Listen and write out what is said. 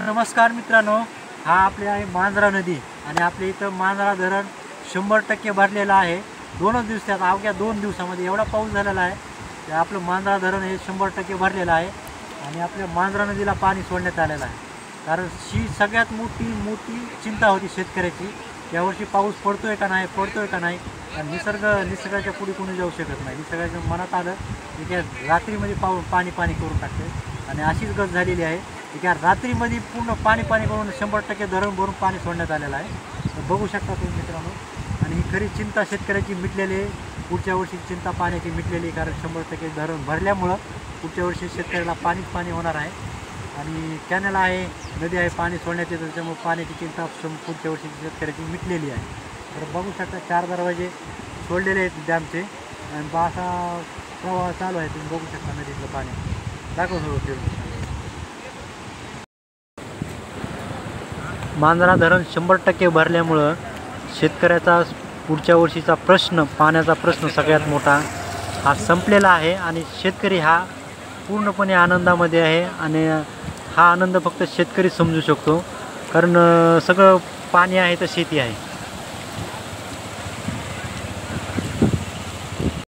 नमस्कार मित्रांनो, हा आपली आहे मांजरा नदी आणि आपल्या इथं मांजरा धरण 100% भरलेलं आहे। दोनच दिवसात अवघ्या 2 दिवसामध्ये एवढा पाऊस झालेला आहे की आपलं मांजरा धरण हे 100% भरलेलं आहे आणि आपल्या मांजरा नदीला पाणी सोडण्यात आलेलं आहे। कारण ही सगळ्यात मोठी चिंता होती शेतकऱ्याची, यावर्षी पाऊस पडतोय का नाही पडतोय का नाही। आणि निसर्गाच्या पुढे कोणी जाऊ शकत नाही। निसर्गाच्या मनात आलं की रात्रीमध्ये पाणी करून टाकते आणि अशीच गत झालेली आहे की रात्रीमध्ये पूर्ण पाणी करून 100% धरण भरून पाणी सोडण्यात आलेलं आहे। तर बघू शकता तुम्ही मित्रांनो, आणि ही खरी चिंता शेतकऱ्याची मिटलेली आहे। पुढच्या वर्षी चिंता पाण्याची मिटलेली आहे, कारण 100% धरण भरल्यामुळं पुढच्या वर्षी शेतकऱ्याला पाणी होणार आहे आणि कॅनल आहे, नदी आहे, पाणी सोडण्यात येतं, त्याच्यामुळे पाण्याची चिंता पुढच्या वर्षी शेतकऱ्याची मिटलेली आहे। तर बघू शकता 4 दरवाजे सोडलेले आहेत डॅमचे आणि असा प्रवाह चालू आहे। तुम्ही बघू शकता नदीतलं पाणी दाखवतो। मांजरा धरण 100% भरल्यामुळं शेतकऱ्याचा पुढच्या वर्षीचा पाण्याचा प्रश्न सगळ्यात मोठा हा संपलेला आहे आणि शेतकरी हा पूर्णपणे आनंदामध्ये आहे। आणि हा आनंद फक्त शेतकरी समजू शकतो, कारण सगळं पाणी आहे तर शेती आहे।